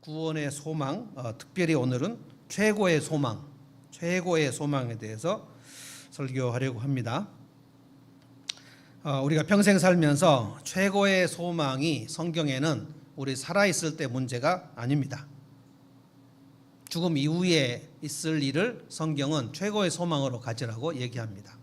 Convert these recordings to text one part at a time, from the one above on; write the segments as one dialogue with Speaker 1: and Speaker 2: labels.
Speaker 1: 구원의 소망, 특별히 오늘은 최고의 소망에 대해서 설교하려고 합니다. 우리가 평생 살면서 최고의 소망이 성경에는 우리 살아있을 때 문제가 아닙니다. 죽음 이후에 있을 일을 성경은 최고의 소망으로 가지라고 얘기합니다.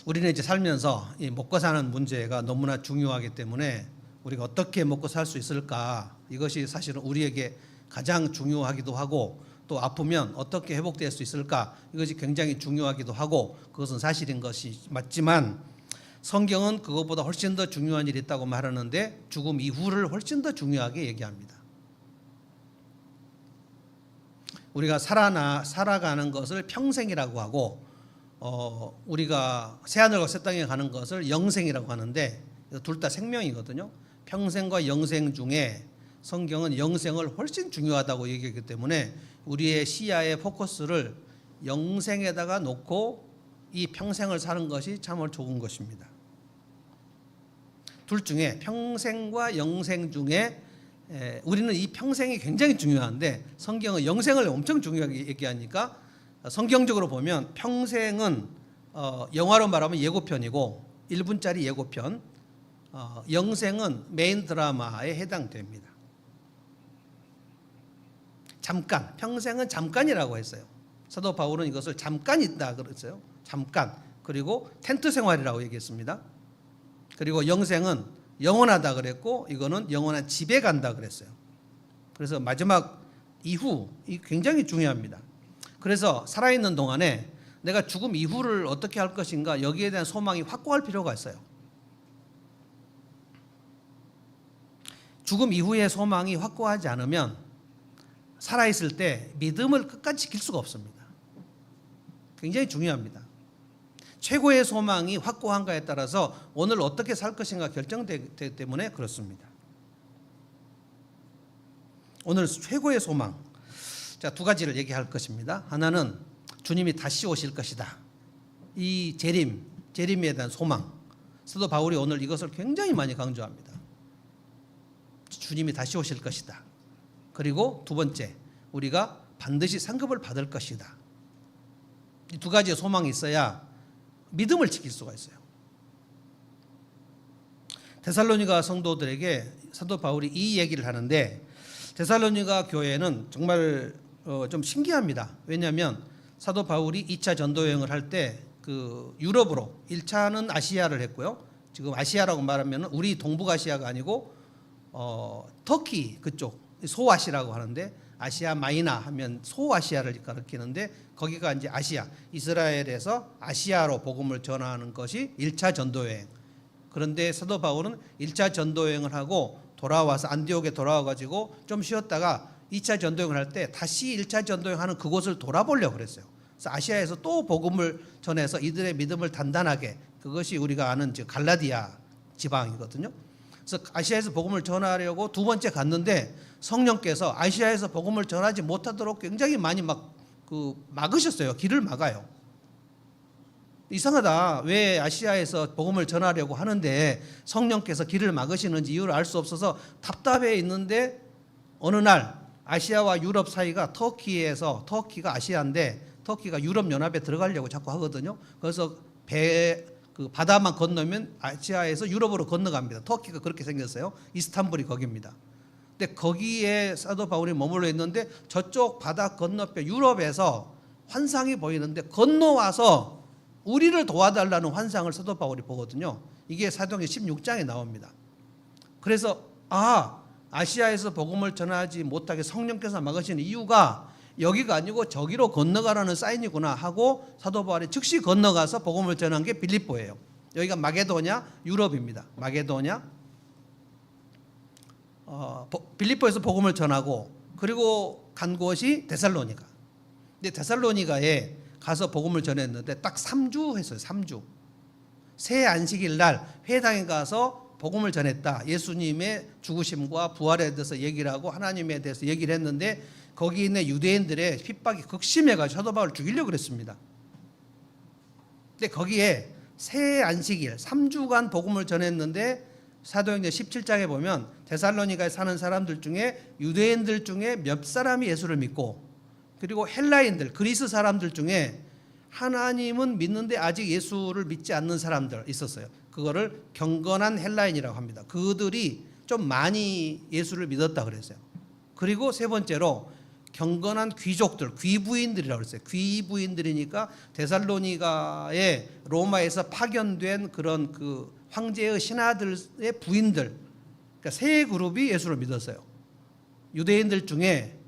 Speaker 1: 우리는 이제 살면서 이 먹고 사는 문제가 너무나 중요하기 때문에 우리가 어떻게 먹고 살 수 있을까, 이것이 사실은 우리에게 가장 중요하기도 하고, 또 아프면 어떻게 회복될 수 있을까, 이것이 굉장히 중요하기도 하고, 그것은 사실인 것이 맞지만 성경은 그것보다 훨씬 더 중요한 일이 있다고 말하는데 죽음 이후를 훨씬 더 중요하게 얘기합니다. 우리가 살아가는 것을 평생이라고 하고, 우리가 새하늘과 새 땅에 가는 것을 영생이라고 하는데, 둘 다 생명이거든요. 평생과 영생 중에 성경은 영생을 훨씬 중요하다고 얘기하기 때문에 우리의 시야의 포커스를 영생에다가 놓고 이 평생을 사는 것이 참 좋은 것입니다. 둘 중에 평생과 영생 중에 우리는 이 평생이 굉장히 중요한데 성경은 영생을 엄청 중요하게 얘기하니까, 성경적으로 보면 평생은 영화로 말하면 예고편이고 1분짜리 예고편, 영생은 메인 드라마에 해당됩니다. 잠깐, 평생은 잠깐이라고 했어요. 사도 바울은 이것을 잠깐 있다 그랬어요. 잠깐. 그리고 텐트 생활이라고 얘기했습니다. 그리고 영생은 영원하다 그랬고, 이거는 영원한 집에 간다 그랬어요. 그래서 마지막 이후, 이 굉장히 중요합니다. 그래서 살아있는 동안에 내가 죽음 이후를 어떻게 할 것인가, 여기에 대한 소망이 확고할 필요가 있어요. 죽음 이후의 소망이 확고하지 않으면 살아있을 때 믿음을 끝까지 지킬 수가 없습니다. 굉장히 중요합니다. 최고의 소망이 확고한가에 따라서 오늘 어떻게 살 것인가 결정되기 때문에 그렇습니다. 오늘 최고의 소망, 자, 두 가지를 얘기할 것입니다. 하나는 주님이 다시 오실 것이다. 이 재림에 대한 소망. 사도 바울이 오늘 이것을 굉장히 많이 강조합니다. 주님이 다시 오실 것이다. 그리고 두 번째, 우리가 반드시 상급을 받을 것이다. 이 두 가지의 소망이 있어야 믿음을 지킬 수가 있어요. 데살로니가 성도들에게 사도 바울이 이 얘기를 하는데, 데살로니가 교회는 정말 좀 신기합니다. 왜냐하면 사도 바울이 2차 전도 여행을 할 때 그 유럽으로, 1차는 아시아를 했고요. 지금 아시아라고 말하면 우리 동북아시아가 아니고 터키 그쪽 소아시아라고 하는데, 아시아 마이나 하면 소아시아를 가리키는데, 거기가 이제 아시아, 이스라엘에서 아시아로 복음을 전하는 것이 1차 전도여행. 그런데 사도 바울은 1차 전도여행을 하고 돌아와서 안디옥에 돌아와가지고 좀 쉬었다가 2차 전도여행을 할 때 다시 1차 전도여행하는 그곳을 돌아보려고 그랬어요. 그래서 아시아에서 또 복음을 전해서 이들의 믿음을 단단하게, 그것이 우리가 아는 갈라디아 지방이거든요. 그래서 아시아에서 복음을 전하려고 두 번째 갔는데 성령께서 아시아에서 복음을 전하지 못하도록 굉장히 많이 막으셨어요. 길을 막아요. 이상하다. 왜 아시아에서 복음을 전하려고 하는데 성령께서 길을 막으시는지 이유를 알 수 없어서 답답해 있는데, 어느 날 아시아와 유럽 사이가 터키가 아시아인데 터키가 유럽 연합에 들어가려고 자꾸 하거든요. 그래서 바다만 건너면 아시아에서 유럽으로 건너갑니다. 터키가 그렇게 생겼어요. 이스탄불이 거기입니다. 근데 거기에 사도 바울이 머물러 있는데 저쪽 바다 건너편 유럽에서 환상이 보이는데 건너와서 우리를 도와달라는 환상을 사도 바울이 보거든요. 이게 사도행전 16장에 나옵니다. 그래서 아시아에서 복음을 전하지 못하게 성령께서 막으시는 이유가 여기가 아니고 저기로 건너가라는 사인이구나 하고 사도 바울이 즉시 건너가서 복음을 전한 게 빌립보예요. 여기가 마게도냐, 유럽입니다. 마게도냐, 빌립보에서 복음을 전하고, 그리고 간 곳이 데살로니가. 근데 데살로니가에 가서 복음을 전했는데 딱 3주 했어요. 3주. 새 안식일 날 회당에 가서 복음을 전했다. 예수님의 죽으심과 부활에 대해서 얘기를 하고 하나님에 대해서 얘기를 했는데, 거기 있는 유대인들의 핍박이 극심해가지고 사도 바울을 죽이려고 그랬습니다. 근데 거기에 새 안식일 3주간 복음을 전했는데 사도행전 17장에 보면 데살로니가에 사는 사람들 중에 유대인들 중에 몇 사람이 예수를 믿고, 그리고 헬라인들 그리스 사람들 중에 하나님은 믿는데 아직 예수를 믿지 않는 사람들 있었어요. 그거를 경건한 헬라인이라고 합니다. 그들이 좀 많이 예수를 믿었다 그랬어요. 그리고 세 번째로 경건한 귀족들, 귀부인들이라고 그랬어요. 귀부인들이니까 데살로니가의 로마에서 파견된 그런 그 황제의 신하들의 부인들, 그러니까 세 그룹이 예수를 믿었어요. 유대인들 중에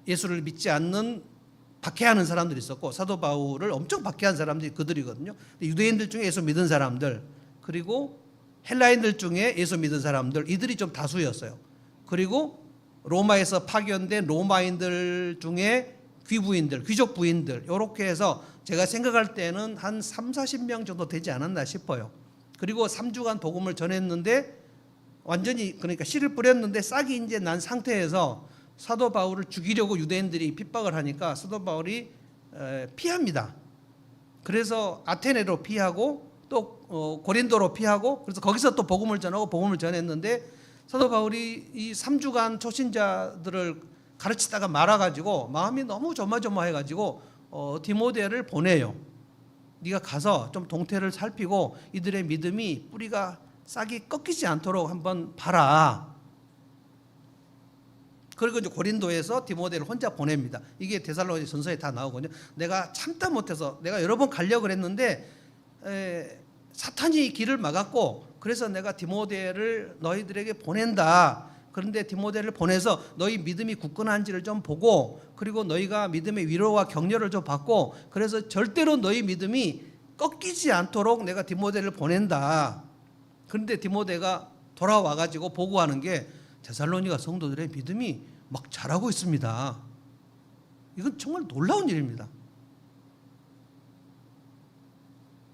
Speaker 1: 예수를 믿지 않는 박해하는 사람들이 있었고, 사도 바울을 엄청 박해한 사람들이 그들이거든요. 유대인들 중에 예수 믿은 사람들, 그리고 헬라인들 중에 예수 믿은 사람들, 이들이 좀 다수였어요. 그리고 로마에서 파견된 로마인들 중에 귀부인들, 귀족 부인들, 이렇게 해서 제가 생각할 때는 한 30-40명 정도 되지 않았나 싶어요. 그리고 3주간 복음을 전했는데 완전히, 그러니까 씨를 뿌렸는데 싹이 이제 난 상태에서 사도 바울을 죽이려고 유대인들이 핍박을 하니까 사도 바울이 피합니다. 그래서 아테네로 피하고 또 고린도로 피하고, 그래서 거기서 또 복음을 전하고 복음을 전했는데, 사도 바울이 이 3주간 초신자들을 가르치다가 말아가지고 마음이 너무 조마조마해가지고 디모데를 보내요. 네가 가서 좀 동태를 살피고 이들의 믿음이 뿌리가 싹이 꺾이지 않도록 한번 봐라. 그리고 이제 고린도에서 디모데를 혼자 보냅니다. 이게 데살로니 전서에 다 나오거든요. 내가 참다 못해서 내가 여러 번 가려고 했는데 사탄이 길을 막았고, 그래서 내가 디모데를 너희들에게 보낸다. 그런데 디모데를 보내서 너희 믿음이 굳건한지를 좀 보고, 그리고 너희가 믿음의 위로와 격려를 좀 받고, 그래서 절대로 너희 믿음이 꺾이지 않도록 내가 디모데를 보낸다. 그런데 디모데가 돌아와가지고 보고하는 게 데살로니가 성도들의 믿음이 막 자라고 있습니다. 이건 정말 놀라운 일입니다.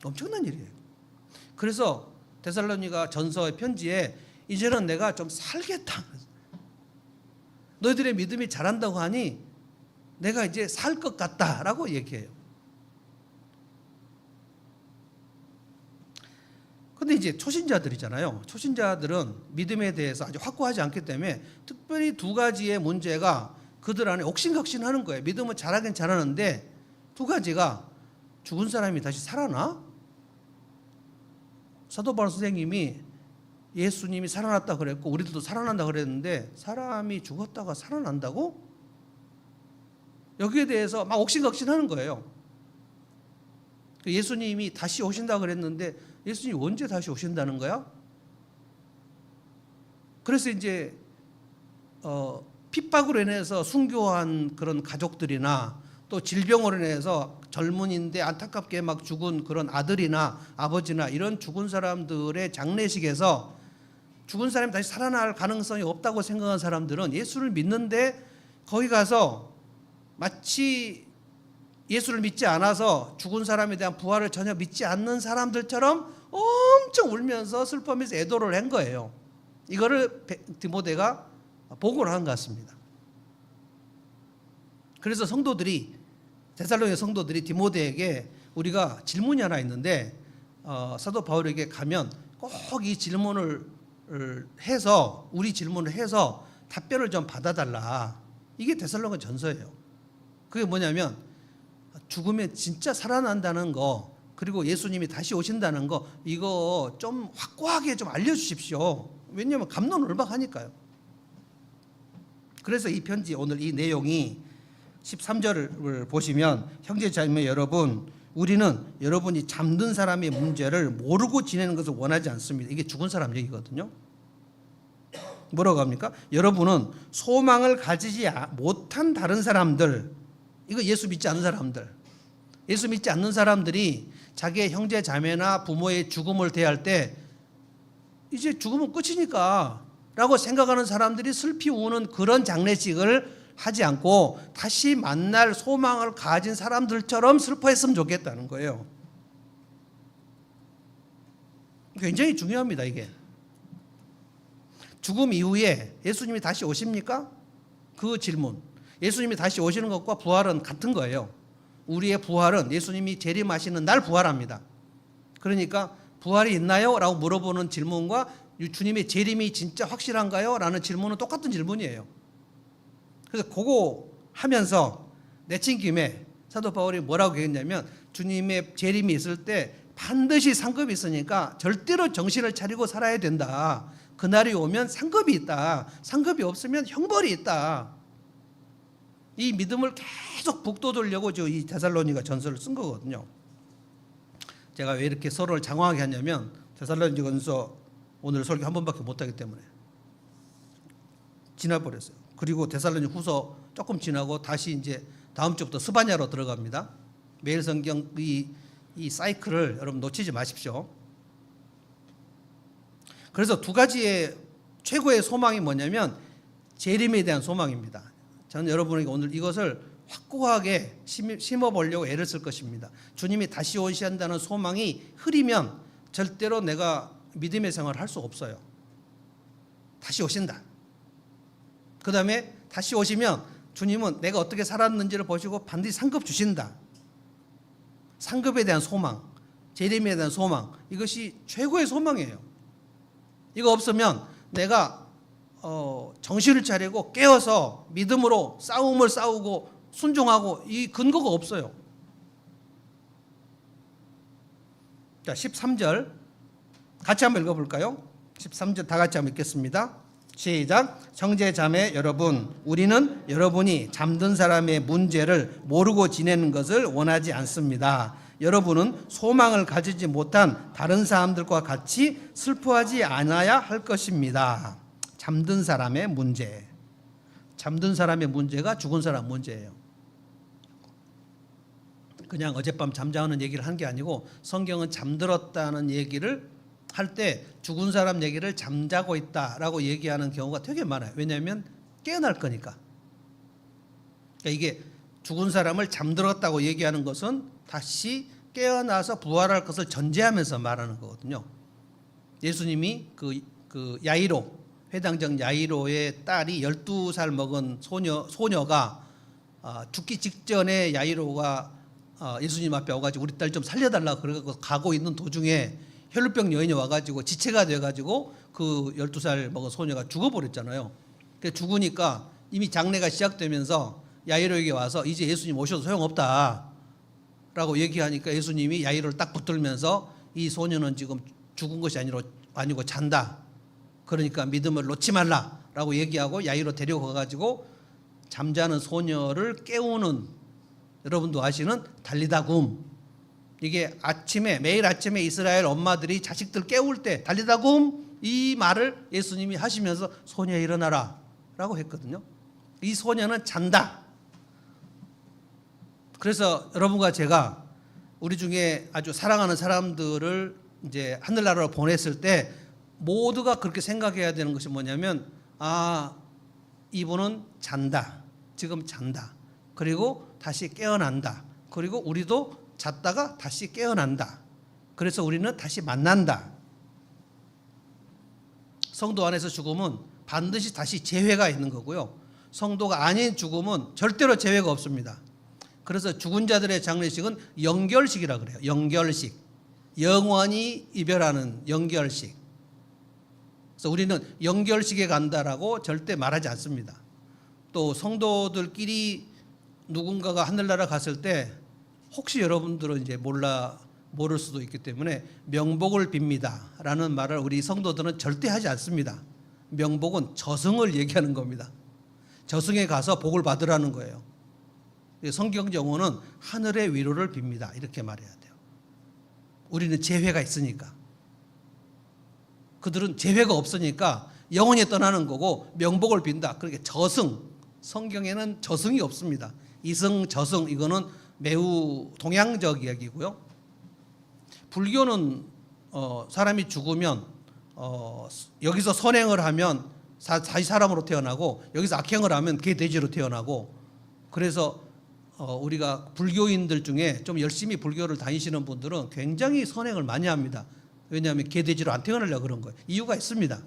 Speaker 1: 엄청난 일이에요. 그래서 데살로니가 전서의 편지에 이제는 내가 좀 살겠다. 너희들의 믿음이 자란다고 하니 내가 이제 살 것 같다라고 얘기해요. 근데 이제 초신자들이잖아요. 초신자들은 믿음에 대해서 아주 확고하지 않기 때문에 특별히 두 가지의 문제가 그들 안에 옥신각신하는 거예요. 믿음은 잘하긴 잘하는데 두 가지가, 죽은 사람이 다시 살아나? 사도 바울 선생님이 예수님이 살아났다 그랬고 우리들도 살아난다 그랬는데 사람이 죽었다가 살아난다고? 여기에 대해서 막 옥신각신하는 거예요. 예수님이 다시 오신다 그랬는데 예수님이 언제 다시 오신다는 거야? 그래서 이제 핍박으로 인해서 순교한 그런 가족들이나 또 질병으로 인해서 젊은이인데 안타깝게 막 죽은 그런 아들이나 아버지나 이런 죽은 사람들의 장례식에서 죽은 사람이 다시 살아날 가능성이 없다고 생각한 사람들은 예수를 믿는데 거기 가서 마치 예수를 믿지 않아서 죽은 사람에 대한 부활을 전혀 믿지 않는 사람들처럼 엄청 울면서 슬퍼하면서 애도를 한 거예요. 이거를 디모데가 보고를 한 것 같습니다. 그래서 성도들이, 데살로니가 성도들이 디모데에게 우리가 질문이 하나 있는데 사도 바울에게 가면 꼭 이 질문을 해서, 우리 질문을 해서 답변을 좀 받아달라. 이게 데살로니가 전서예요. 그게 뭐냐면 죽으면 진짜 살아난다는 거, 그리고 예수님이 다시 오신다는 거, 이거 좀 확고하게 좀 알려주십시오. 왜냐하면 갑론을박하니까요. 그래서 이 편지, 오늘 이 내용이 13절을 보시면, 형제자매 여러분, 우리는 여러분이 잠든 사람의 문제를 모르고 지내는 것을 원하지 않습니다. 이게 죽은 사람 얘기거든요. 뭐라고 합니까? 여러분은 소망을 가지지 못한 다른 사람들, 이거 예수 믿지 않는 사람들, 예수 믿지 않는 사람들이 자기의 형제 자매나 부모의 죽음을 대할 때 이제 죽으면 끝이니까 라고 생각하는 사람들이 슬피 우는 그런 장례식을 하지 않고 다시 만날 소망을 가진 사람들처럼 슬퍼했으면 좋겠다는 거예요. 굉장히 중요합니다. 이게 죽음 이후에 예수님이 다시 오십니까? 그 질문, 예수님이 다시 오시는 것과 부활은 같은 거예요. 우리의 부활은 예수님이 재림하시는 날 부활합니다. 그러니까 부활이 있나요? 라고 물어보는 질문과 주님의 재림이 진짜 확실한가요? 라는 질문은 똑같은 질문이에요. 그래서 그거 하면서 내친 김에 사도 바울이 뭐라고 했냐면 주님의 재림이 있을 때 반드시 상급이 있으니까 절대로 정신을 차리고 살아야 된다. 그날이 오면 상급이 있다. 상급이 없으면 형벌이 있다. 이 믿음을 계속 북돋으려고 이 데살로니가 전서를 쓴 거거든요. 제가 왜 이렇게 서로를 장황하게 하냐면 데살로니가전서 오늘 설교 한 번밖에 못하기 때문에 지나버렸어요. 그리고 데살로니가 후서 조금 지나고 다시 이제 다음 주부터 스바냐로 들어갑니다. 매일 성경 이 사이클을 여러분 놓치지 마십시오. 그래서 두 가지의 최고의 소망이 뭐냐면 재림에 대한 소망입니다. 저는 여러분에게 오늘 이것을 확고하게 심어보려고 애를 쓸 것입니다. 주님이 다시 오신다는 소망이 흐리면 절대로 내가 믿음의 생활을 할 수 없어요. 다시 오신다. 그 다음에 다시 오시면 주님은 내가 어떻게 살았는지를 보시고 반드시 상급 주신다. 상급에 대한 소망, 재림에 대한 소망, 이것이 최고의 소망이에요. 이거 없으면 내가 정신을 차리고 깨어서 믿음으로 싸움을 싸우고 순종하고 이 근거가 없어요. 자, 13절 같이 한번 읽어볼까요? 13절 다 같이 한번 읽겠습니다. 시작. 형제 자매 여러분, 우리는 여러분이 잠든 사람의 문제를 모르고 지내는 것을 원하지 않습니다. 여러분은 소망을 가지지 못한 다른 사람들과 같이 슬퍼하지 않아야 할 것입니다. 잠든 사람의 문제. 잠든 사람의 문제가 죽은 사람 문제예요. 그냥 어젯밤 잠자는 얘기를 한 게 아니고 성경은 잠들었다는 얘기를 할 때 죽은 사람 얘기를 잠자고 있다라고 얘기하는 경우가 되게 많아요. 왜냐하면 깨어날 거니까. 그러니까 이게 죽은 사람을 잠들었다고 얘기하는 것은 다시 깨어나서 부활할 것을 전제하면서 말하는 거거든요. 예수님이 그 야이로, 회당장 야이로의 딸이 12살 먹은 소녀가 죽기 직전에 야이로가 예수님 앞에 와가지고 우리 딸 좀 살려달라고 그래서 가고 있는 도중에 혈루병 여인이 와가지고 지체가 돼가지고 그 12살 먹은 소녀가 죽어버렸잖아요. 죽으니까 이미 장례가 시작되면서 야이로에게 와서 이제 예수님 오셔도 소용없다 라고 얘기하니까 예수님이 야이로를 딱 붙들면서 이 소녀는 지금 죽은 것이 아니고 잔다. 그러니까 믿음을 놓지 말라 라고 얘기하고 야이로 데리고 가가지고 잠자는 소녀를 깨우는, 여러분도 아시는 달리다굼. 이게 매일 아침에 이스라엘 엄마들이 자식들 깨울 때 달리다굼 이 말을 예수님이 하시면서 소녀 일어나라 라고 했거든요. 이 소녀는 잔다. 그래서 여러분과 제가 우리 중에 아주 사랑하는 사람들을 이제 하늘나라로 보냈을 때 모두가 그렇게 생각해야 되는 것이 뭐냐면, 이분은 잔다. 지금 잔다. 그리고 다시 깨어난다. 그리고 우리도 잤다가 다시 깨어난다. 그래서 우리는 다시 만난다. 성도 안에서 죽음은 반드시 다시 재회가 있는 거고요. 성도가 아닌 죽음은 절대로 재회가 없습니다. 그래서 죽은 자들의 장례식은 영결식이라 그래요. 영결식. 영원히 이별하는 영결식. 그래서 우리는 영결식에 간다라고 절대 말하지 않습니다. 또 성도들끼리 누군가가 하늘나라 갔을 때 혹시 여러분들은 이제 모를 수도 있기 때문에 명복을 빕니다 라는 말을 우리 성도들은 절대 하지 않습니다. 명복은 저승을 얘기하는 겁니다. 저승에 가서 복을 받으라는 거예요. 성경 용어는 하늘의 위로를 빕니다 이렇게 말해야 돼요. 우리는 재회가 있으니까. 그들은 재회가 없으니까 영원히 떠나는 거고 명복을 빈다. 그러니까 저승, 성경에는 저승이 없습니다. 이승, 저승, 이거는 매우 동양적 이야기고요. 불교는 사람이 죽으면 여기서 선행을 하면 다시 사람으로 태어나고 여기서 악행을 하면 개돼지로 태어나고, 그래서 우리가 불교인들 중에 좀 열심히 불교를 다니시는 분들은 굉장히 선행을 많이 합니다. 왜냐하면 개돼지로 안 태어나려고 그런 거예요. 이유가 있습니다.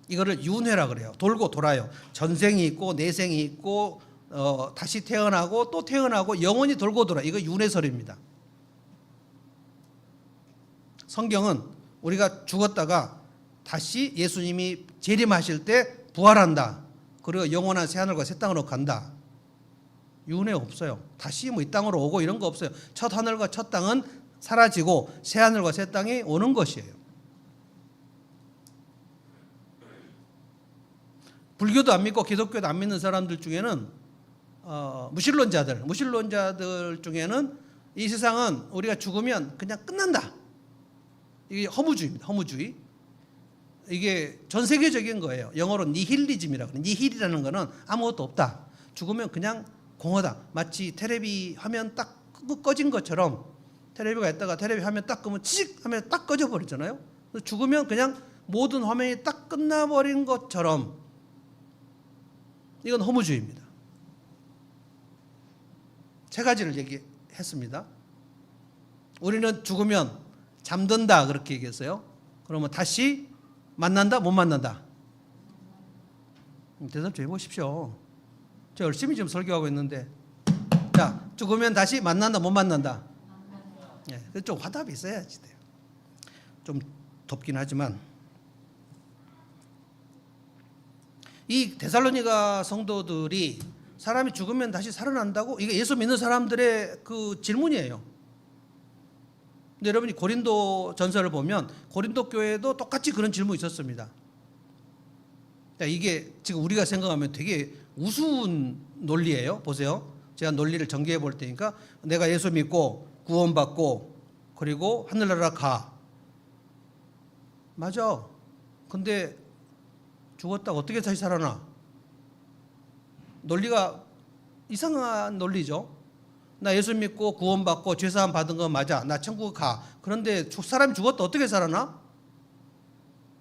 Speaker 1: 이거를 윤회라 그래요. 돌고 돌아요. 전생이 있고 내생이 있고 다시 태어나고 또 태어나고 영원히 돌고 돌아. 이거 윤회설입니다. 성경은 우리가 죽었다가 다시 예수님이 재림하실 때 부활한다. 그리고 영원한 새하늘과 새 땅으로 간다. 윤회 없어요. 다시 뭐 이 땅으로 오고 이런 거 없어요. 첫 하늘과 첫 땅은 사라지고 새 하늘과 새 땅이 오는 것이에요. 불교도 안 믿고 기독교도 안 믿는 사람들 중에는 무신론자들 중에는 이 세상은 우리가 죽으면 그냥 끝난다. 이게 허무주의입니다. 허무주의. 이게 전 세계적인 거예요. 영어로 니힐리즘이라고 그래요. 니힐이라는 거는 아무것도 없다. 죽으면 그냥 공허다. 마치 텔레비 화면 딱 꺼진 것처럼 텔레비가 있다가 텔레비 화면 딱 끄면 칙 하면 딱 꺼져 버리잖아요. 죽으면 그냥 모든 화면이 딱 끝나버린 것처럼 이건 허무주의입니다. 세 가지를 얘기했습니다. 우리는 죽으면 잠든다 그렇게 얘기했어요. 그러면 다시 만난다 못 만난다? 대답 좀 해보십시오. 저 열심히 지금 설교하고 있는데 자 죽으면 다시 만난다 못 만난다? 네, 좀 화답이 있어야지 돼요. 좀 덥긴 하지만 이 데살로니가 성도들이 사람이 죽으면 다시 살아난다고? 이게 예수 믿는 사람들의 그 질문이에요. 근데 여러분이 고린도 전서를 보면 고린도 교회도 똑같이 그런 질문이 있었습니다. 이게 지금 우리가 생각하면 되게 우스운 논리예요. 보세요. 제가 논리를 전개해 볼 테니까 내가 예수 믿고 구원받고 그리고 하늘나라 가. 맞아. 근데 죽었다가 어떻게 다시 살아나? 논리가 이상한 논리죠. 나 예수 믿고 구원받고 죄사함 받은 건 맞아. 나 천국 가. 그런데 사람이 죽었다 어떻게 살아나?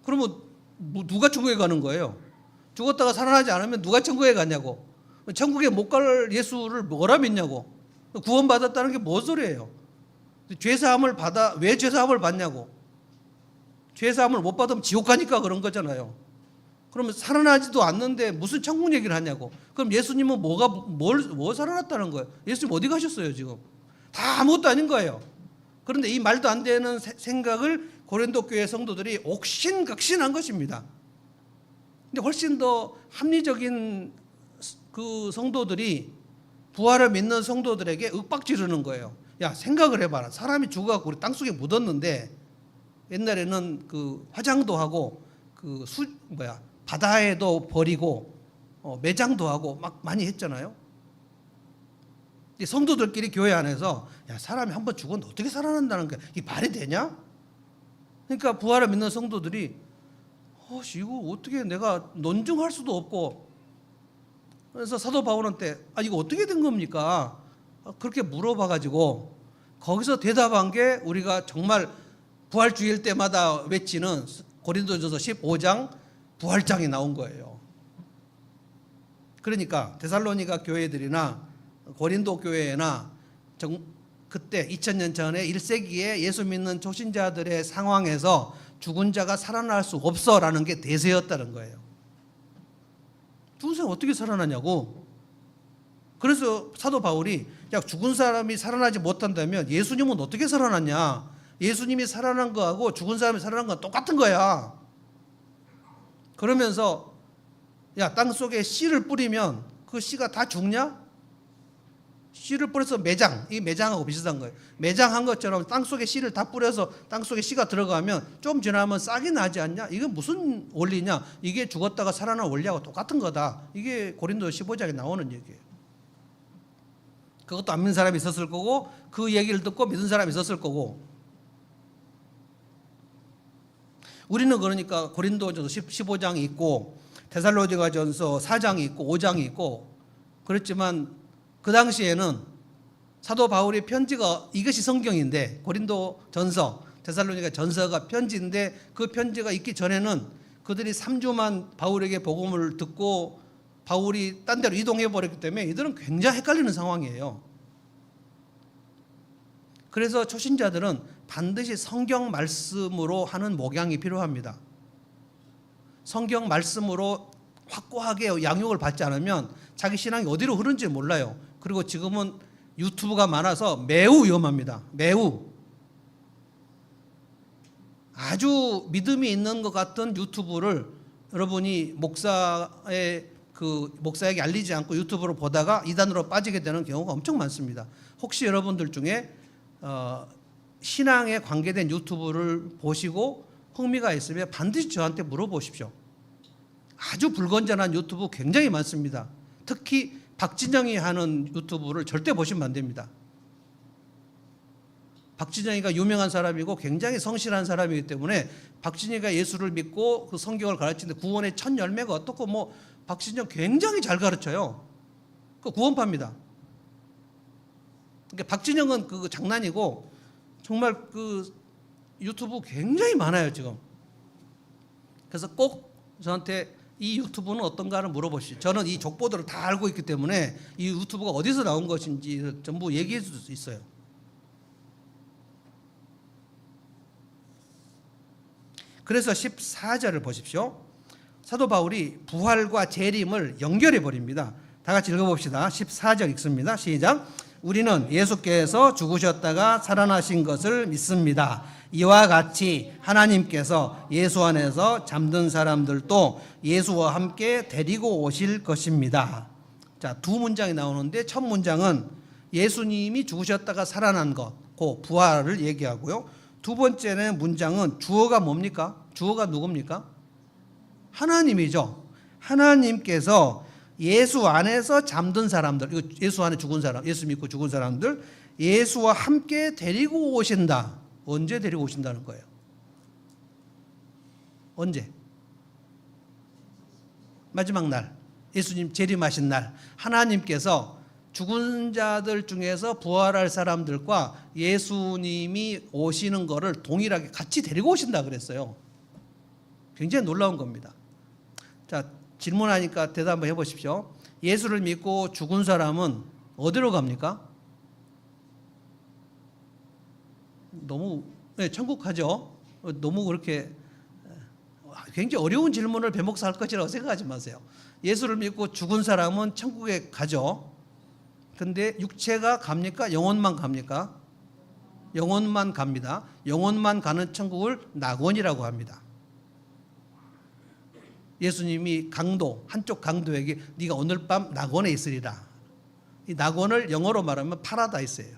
Speaker 1: 그러면 누가 천국에 가는 거예요? 죽었다가 살아나지 않으면 누가 천국에 가냐고. 천국에 못 갈 예수를 뭐라 믿냐고. 구원받았다는 게 뭔 소리예요? 죄사함을 받아 왜 죄사함을 받냐고. 죄사함을 못 받으면 지옥 가니까 그런 거잖아요. 그러면 살아나지도 않는데 무슨 천국 얘기를 하냐고. 그럼 예수님은 뭘 살아났다는 거예요? 예수님 어디 가셨어요 지금? 다 아무것도 아닌 거예요. 그런데 이 말도 안 되는 생각을 고린도 교회 성도들이 옥신각신한 것입니다. 근데 훨씬 더 합리적인 그 성도들이 부활을 믿는 성도들에게 윽박지르는 거예요. 야 생각을 해봐라. 사람이 죽어갖고 우리 땅속에 묻었는데 옛날에는 그 화장도 하고 그 바다에도 버리고 매장도 하고 막 많이 했잖아요. 성도들끼리 교회 안에서 야 사람이 한번 죽었는데 어떻게 살아난다는 게 이게 말이 되냐? 그러니까 부활을 믿는 성도들이 이거 어떻게 내가 논증할 수도 없고 그래서 사도 바울한테 이거 어떻게 된 겁니까? 그렇게 물어봐가지고 거기서 대답한 게 우리가 정말 부활주일 때마다 외치는 고린도전서 15장 부활장이 나온 거예요. 그러니까 데살로니가 교회들이나 고린도 교회나 그때 2000년 전에 1세기에 예수 믿는 초신자들의 상황에서 죽은 자가 살아날 수 없어라는 게 대세였다는 거예요. 죽은 사람이 어떻게 살아나냐고. 그래서 사도 바울이 야 죽은 사람이 살아나지 못한다면 예수님은 어떻게 살아났냐. 예수님이 살아난 거하고 죽은 사람이 살아난 건 똑같은 거야. 그러면서 야 땅속에 씨를 뿌리면 그 씨가 다 죽냐? 씨를 뿌려서 이 매장하고 비슷한 거예요. 매장한 것처럼 땅속에 씨를 다 뿌려서 땅속에 씨가 들어가면 좀 지나면 싹이 나지 않냐? 이건 무슨 원리냐? 이게 죽었다가 살아난 원리하고 똑같은 거다. 이게 고린도 15장에 나오는 얘기예요. 그것도 안 믿는 사람이 있었을 거고 그 얘기를 듣고 믿은 사람이 있었을 거고. 우리는 그러니까 고린도전서 15장이 있고 데살로니가전서 4장이 있고 5장이 있고 그렇지만 그 당시에는 사도 바울의 편지가 이것이 성경인데 고린도전서, 데살로니가 전서가 편지인데 그 편지가 있기 전에는 그들이 3주만 바울에게 복음을 듣고 바울이 딴 데로 이동해 버렸기 때문에 이들은 굉장히 헷갈리는 상황이에요. 그래서 초신자들은 반드시 성경 말씀으로 하는 목양이 필요합니다. 성경 말씀으로 확고하게 양육을 받지 않으면 자기 신앙이 어디로 흐르는지 몰라요. 그리고 지금은 유튜브가 많아서 매우 위험합니다. 매우. 아주 믿음이 있는 것 같은 유튜브를 여러분이 목사에게 알리지 않고 유튜브로 보다가 이단으로 빠지게 되는 경우가 엄청 많습니다. 혹시 여러분들 중에 신앙에 관계된 유튜브를 보시고 흥미가 있으면 반드시 저한테 물어보십시오. 아주 불건전한 유튜브 굉장히 많습니다. 특히 박진영이 하는 유튜브를 절대 보시면 안 됩니다. 박진영이가 유명한 사람이고 굉장히 성실한 사람이기 때문에 박진영이가 예수를 믿고 그 성경을 가르치는데 구원의 첫 열매가 어떻고 박진영 굉장히 잘 가르쳐요. 그 구원파입니다. 그러니까 박진영은 그 장난이고 정말 그 유튜브 굉장히 많아요 지금. 그래서 꼭 저한테 이 유튜브는 어떤가를 물어보시죠. 저는 이 족보들을 다 알고 있기 때문에 이 유튜브가 어디서 나온 것인지 전부 얘기해 줄 수 있어요. 그래서 14절을 보십시오. 사도 바울이 부활과 재림을 연결해 버립니다. 다 같이 읽어봅시다. 14절 읽습니다. 시작. 우리는 예수께서 죽으셨다가 살아나신 것을 믿습니다. 이와 같이 하나님께서 예수 안에서 잠든 사람들도 예수와 함께 데리고 오실 것입니다. 자, 두 문장이 나오는데 첫 문장은 예수님이 죽으셨다가 살아난 것, 그 부활을 얘기하고요. 두 번째는 문장은 주어가 뭡니까? 주어가 누굽니까? 하나님이죠. 하나님께서 예수 안에서 잠든 사람들, 이거 예수 안에 죽은 사람, 예수 믿고 죽은 사람들 예수와 함께 데리고 오신다. 언제 데리고 오신다는 거예요? 언제? 마지막 날, 예수님 재림하신 날, 하나님께서 죽은 자들 중에서 부활할 사람들과 예수님이 오시는 거를 동일하게 같이 데리고 오신다 그랬어요. 굉장히 놀라운 겁니다. 자, 질문하니까 대답 한번 해보십시오. 예수를 믿고 죽은 사람은 어디로 갑니까? 너무 천국 가죠. 너무 그렇게 굉장히 어려운 질문을 배목사 할 것이라고 생각하지 마세요. 예수를 믿고 죽은 사람은 천국에 가죠. 근데 육체가 갑니까? 영혼만 갑니까? 영혼만 갑니다. 영혼만 가는 천국을 낙원이라고 합니다. 예수님이 한쪽 강도에게 네가 오늘 밤 낙원에 있으리라. 이 낙원을 영어로 말하면 파라다이스예요.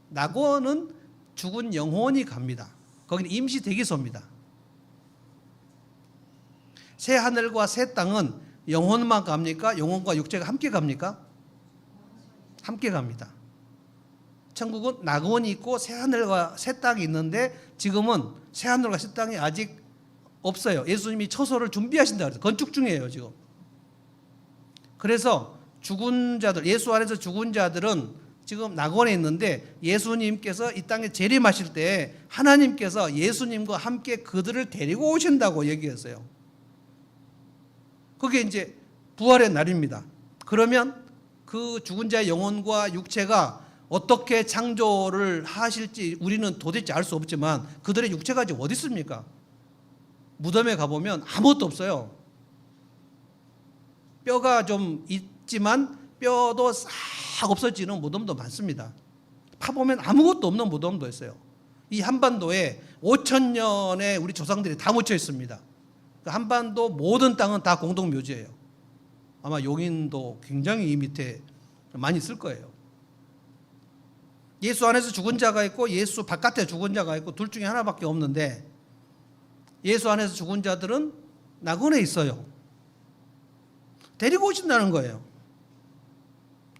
Speaker 1: 낙원은 죽은 영혼이 갑니다. 거기는 임시 대기소입니다. 새 하늘과 새 땅은 영혼만 갑니까? 영혼과 육체가 함께 갑니까? 함께 갑니다. 천국은 낙원이 있고 새 하늘과 새 땅이 있는데 지금은 새 하늘과 새 땅이 아직 없어요. 예수님이 처소를 준비하신다 그래서 건축 중이에요 지금. 그래서 죽은 자들, 예수 안에서 죽은 자들은 지금 낙원에 있는데 예수님께서 이 땅에 재림하실 때 하나님께서 예수님과 함께 그들을 데리고 오신다고 얘기했어요. 그게 이제 부활의 날입니다. 그러면 그 죽은 자의 영혼과 육체가 어떻게 창조를 하실지 우리는 도대체 알 수 없지만 그들의 육체가 지금 어디 있습니까? 무덤에 가보면 아무것도 없어요. 뼈가 좀 있지만 뼈도 싹 없어지는 무덤도 많습니다. 파보면 아무것도 없는 무덤도 있어요. 이 한반도에 5,000년의 우리 조상들이 다 묻혀 있습니다. 그 한반도 모든 땅은 다 공동묘지예요. 아마 용인도 굉장히 이 밑에 많이 있을 거예요. 예수 안에서 죽은 자가 있고 예수 바깥에 죽은 자가 있고 둘 중에 하나밖에 없는데 예수 안에서 죽은 자들은 낙원에 있어요. 데리고 오신다는 거예요.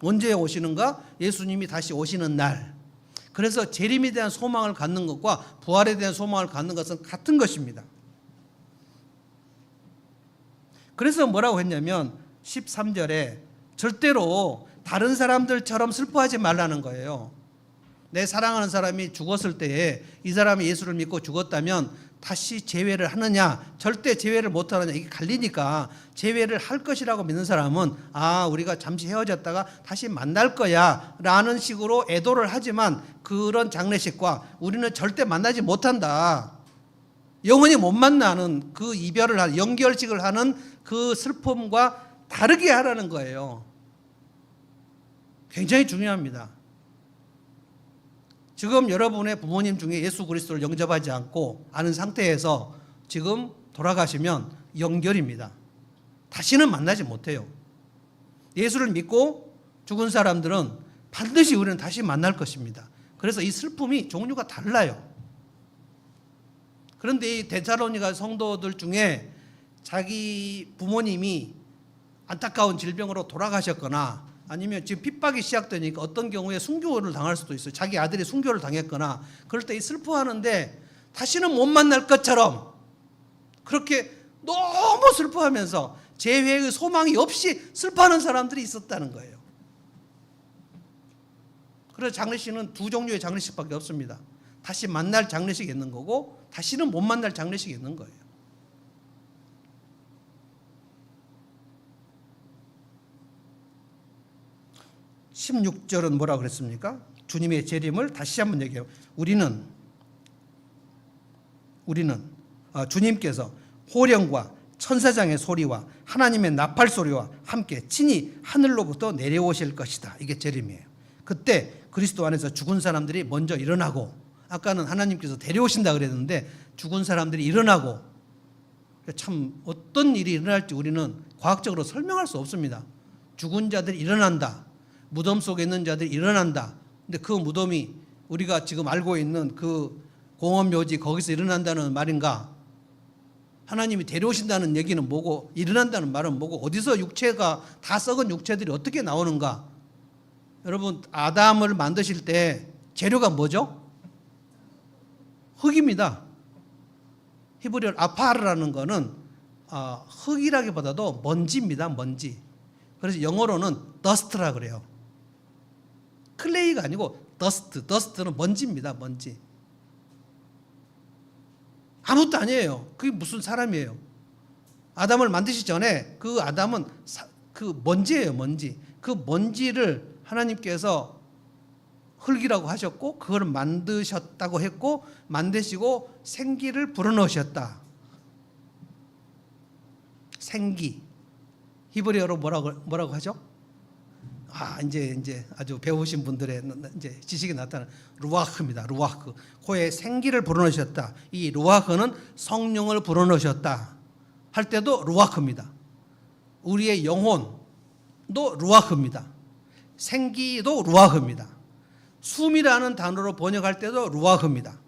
Speaker 1: 언제 오시는가? 예수님이 다시 오시는 날. 그래서 재림에 대한 소망을 갖는 것과 부활에 대한 소망을 갖는 것은 같은 것입니다. 그래서 뭐라고 했냐면 13절에 절대로 다른 사람들처럼 슬퍼하지 말라는 거예요. 내 사랑하는 사람이 죽었을 때에 이 사람이 예수를 믿고 죽었다면 다시 재회를 하느냐, 절대 재회를 못하느냐, 이게 갈리니까 재회를 할 것이라고 믿는 사람은 우리가 잠시 헤어졌다가 다시 만날 거야 라는 식으로 애도를 하지만 그런 장례식과 우리는 절대 만나지 못한다, 영원히 못 만나는 그 이별을 하는, 연결식을 하는 그 슬픔과 다르게 하라는 거예요. 굉장히 중요합니다. 지금 여러분의 부모님 중에 예수 그리스도를 영접하지 않고 아는 상태에서 지금 돌아가시면 영결입니다. 다시는 만나지 못해요. 예수를 믿고 죽은 사람들은 반드시 우리는 다시 만날 것입니다. 그래서 이 슬픔이 종류가 달라요. 그런데 이 데살로니가 성도들 중에 자기 부모님이 안타까운 질병으로 돌아가셨거나 아니면 지금 핍박이 시작되니까 어떤 경우에 순교를 당할 수도 있어요. 자기 아들이 순교를 당했거나 그럴 때 이 슬퍼하는데 다시는 못 만날 것처럼 그렇게 너무 슬퍼하면서 재회의 소망이 없이 슬퍼하는 사람들이 있었다는 거예요. 그래서 장례식은 두 종류의 장례식밖에 없습니다. 다시 만날 장례식이 있는 거고 다시는 못 만날 장례식이 있는 거예요. (16절은) 뭐라고 그랬습니까? 주님의 재림을 다시 한번 얘기해요. 주님께서 호령과 천사장의 소리와 하나님의 나팔 소리와 함께 친히 하늘로부터 내려오실 것이다. 이게 재림이에요. 그때 그리스도 안에서 죽은 사람들이 먼저 일어나고, 아까는 하나님께서 데려오신다 그랬는데 죽은 사람들이 일어나고, 참 어떤 일이 일어날지 우리는 과학적으로 설명할 수 없습니다. 죽은 자들이 일어난다. 무덤 속에 있는 자들이 일어난다. 근데 그 무덤이 우리가 지금 알고 있는 그 공원묘지 거기서 일어난다는 말인가? 하나님이 데려오신다는 얘기는 뭐고, 일어난다는 말은 뭐고, 어디서 육체가 다 썩은 육체들이 어떻게 나오는가? 여러분, 아담을 만드실 때 재료가 뭐죠? 흙입니다. 히브리어 아파르라는 거는 흙이라기보다도 먼지입니다. 먼지. 그래서 영어로는 dust라 그래요. 클레이가 아니고 dust. dust는 먼지입니다. 먼지. 아무것도 아니에요. 그게 무슨 사람이에요. 아담을 만드시기 전에 그 아담은 그 먼지예요. 먼지. 그 먼지를 하나님께서 흙이라고 하셨고 그걸 만드셨다고 했고, 만드시고 생기를 불어넣으셨다. 생기. 히브리어로 뭐라고 하죠? 이제 아주 배우신 분들의 이제 지식이 나타나는 루아흐입니다. 루아흐. 코에 생기를 불어넣으셨다. 이 루아흐는 성령을 불어넣으셨다 할 때도 루아흐입니다. 우리의 영혼도 루아흐입니다. 생기도 루아흐입니다. 숨이라는 단어로 번역할 때도 루아흐입니다.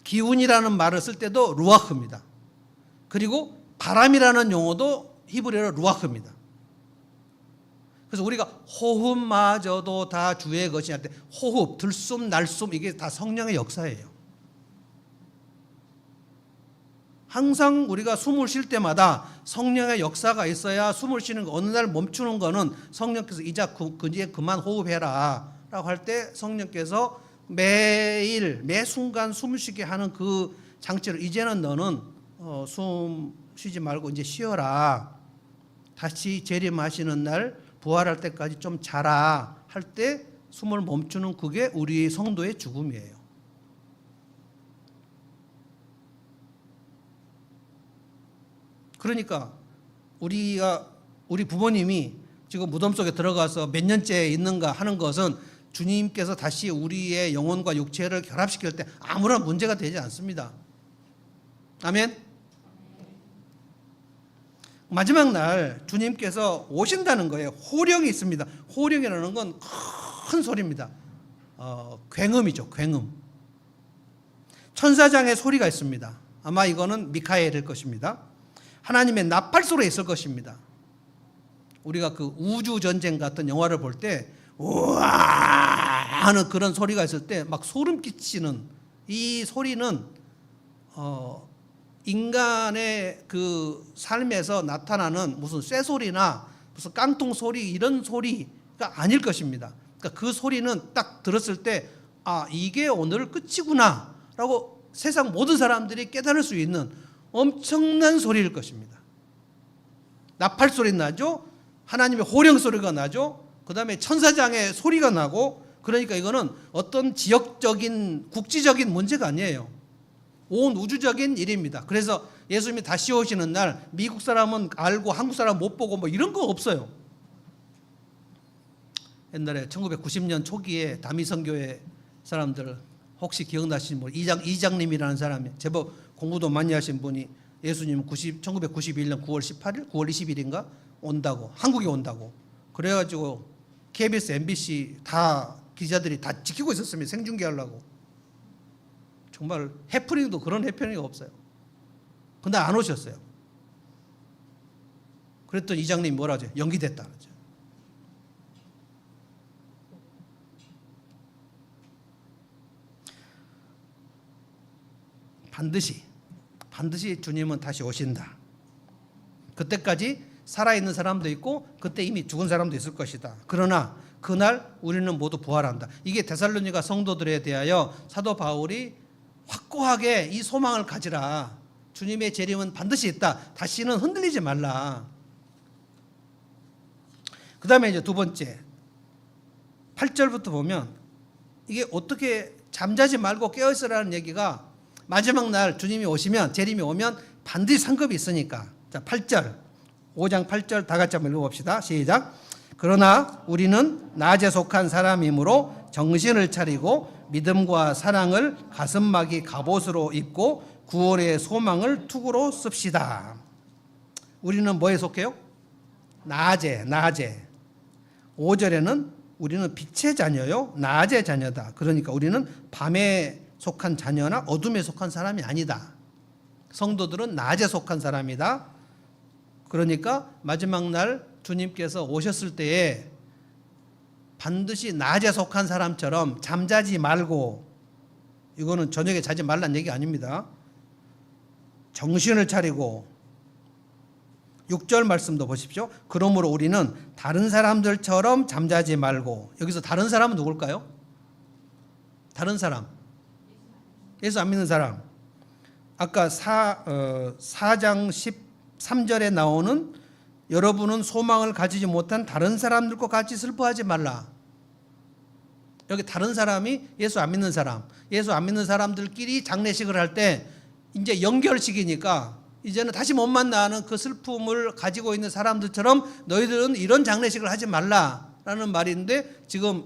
Speaker 1: 기운이라는 말을 쓸 때도 루아흐입니다. 그리고 바람이라는 용어도 히브리어로 루아흐입니다. 그래서 우리가 호흡마저도 다 주의 것이 할 때 호흡, 들숨, 날숨 이게 다 성령의 역사예요. 항상 우리가 숨을 쉴 때마다 성령의 역사가 있어야 숨을 쉬는 거, 어느 날 멈추는 거는 성령께서 이제 그만 호흡해라 라고 할 때 성령께서 매일 매 순간 숨을 쉬게 하는 그 장치를, 이제는 너는 숨 쉬지 말고 이제 쉬어라, 다시 재림하시는 날 부활할 때까지 좀 자라 할 때 숨을 멈추는 그게 우리 성도의 죽음이에요. 그러니까 우리 부모님이 지금 무덤 속에 들어가서 몇 년째 있는가 하는 것은 주님께서 다시 우리의 영혼과 육체를 결합시킬 때 아무런 문제가 되지 않습니다. 아멘. 마지막 날 주님께서 오신다는 거예요. 호령이 있습니다. 호령이라는 건 큰 소리입니다. 굉음이죠. 굉음. 천사장의 소리가 있습니다. 아마 이거는 미카엘일 것입니다. 하나님의 나팔 소리가 있을 것입니다. 우리가 그 우주전쟁 같은 영화를 볼 때 우와 하는 그런 소리가 있을 때 막 소름 끼치는 이 소리는 인간의 그 삶에서 나타나는 무슨 쇠소리나 무슨 깡통 소리 이런 소리가 아닐 것입니다. 그러니까 그 소리는 딱 들었을 때 이게 오늘 끝이구나 라고 세상 모든 사람들이 깨달을 수 있는 엄청난 소리일 것입니다. 나팔 소리 나죠. 하나님의 호령 소리가 나죠. 그 다음에 천사장의 소리가 나고, 그러니까 이거는 어떤 지역적인 국지적인 문제가 아니에요. 온 우주적인 일입니다. 그래서 예수님이 다시 오시는 날 미국 사람은 알고 한국 사람 못 보고 뭐 이런 거 없어요. 옛날에 1990년 초기에 다미선교회 사람들 혹시 기억나시는 분 이장님이라는 사람이 제법 공부도 많이 하신 분이 예수님 1991년 9월 18일, 9월 20일인가 온다고 한국에 온다고 그래가지고 KBS, MBC 다 기자들이 다 지키고 있었습니다. 생중계하려고. 정말 해프닝도 그런 해프닝이 없어요. 근데 안 오셨어요. 그랬더니 이장님이 뭐라 하죠? 연기됐다 그러죠. 반드시 주님은 다시 오신다. 그때까지 살아있는 사람도 있고 그때 이미 죽은 사람도 있을 것이다. 그러나 그날 우리는 모두 부활한다. 이게 데살로니가 성도들에 대하여 사도 바울이 확고하게 이 소망을 가지라. 주님의 재림은 반드시 있다. 다시는 흔들리지 말라. 그 다음에 이제 두 번째 8절부터 보면 이게 어떻게 잠자지 말고 깨어있으라는 얘기가 마지막 날 주님이 오시면 재림이 오면 반드시 상급이 있으니까. 자 8절 5장 8절 다 같이 한번 읽어봅시다. 시작. 그러나 우리는 낮에 속한 사람이므로 정신을 차리고 믿음과 사랑을 가슴막이 갑옷으로 입고 구원의 소망을 투구로 씁시다. 우리는 뭐에 속해요? 낮에. 5절에는 우리는 빛의 자녀요 낮의 자녀다. 그러니까 우리는 밤에 속한 자녀나 어둠에 속한 사람이 아니다. 성도들은 낮에 속한 사람이다. 그러니까 마지막 날 주님께서 오셨을 때에 반드시 낮에 속한 사람처럼 잠자지 말고, 이거는 저녁에 자지 말란 얘기 아닙니다. 정신을 차리고 6절 말씀도 보십시오. 그러므로 우리는 다른 사람들처럼 잠자지 말고, 여기서 다른 사람은 누굴까요? 다른 사람, 예수 안 믿는 사람. 아까 4장 13절에 나오는 여러분은 소망을 가지지 못한 다른 사람들과 같이 슬퍼하지 말라. 여기 다른 사람이 예수 안 믿는 사람. 예수 안 믿는 사람들끼리 장례식을 할 때 이제 연결식이니까 이제는 다시 못 만나는 그 슬픔을 가지고 있는 사람들처럼 너희들은 이런 장례식을 하지 말라라는 말인데, 지금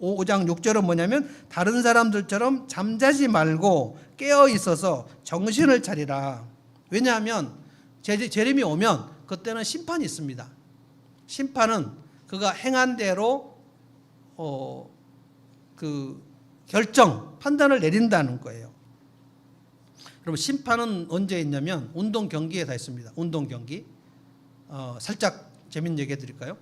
Speaker 1: 5장 6절은 뭐냐면 다른 사람들처럼 잠자지 말고 깨어 있어서 정신을 차리라. 왜냐하면 재림이 오면 그때는 심판이 있습니다. 심판은 그가 행한 대로 그 결정, 판단을 내린다는 거예요. 여러분, 심판은 언제 있냐면 운동 경기에 다 있습니다. 운동 경기. 살짝 재밌는 얘기 해드릴까요?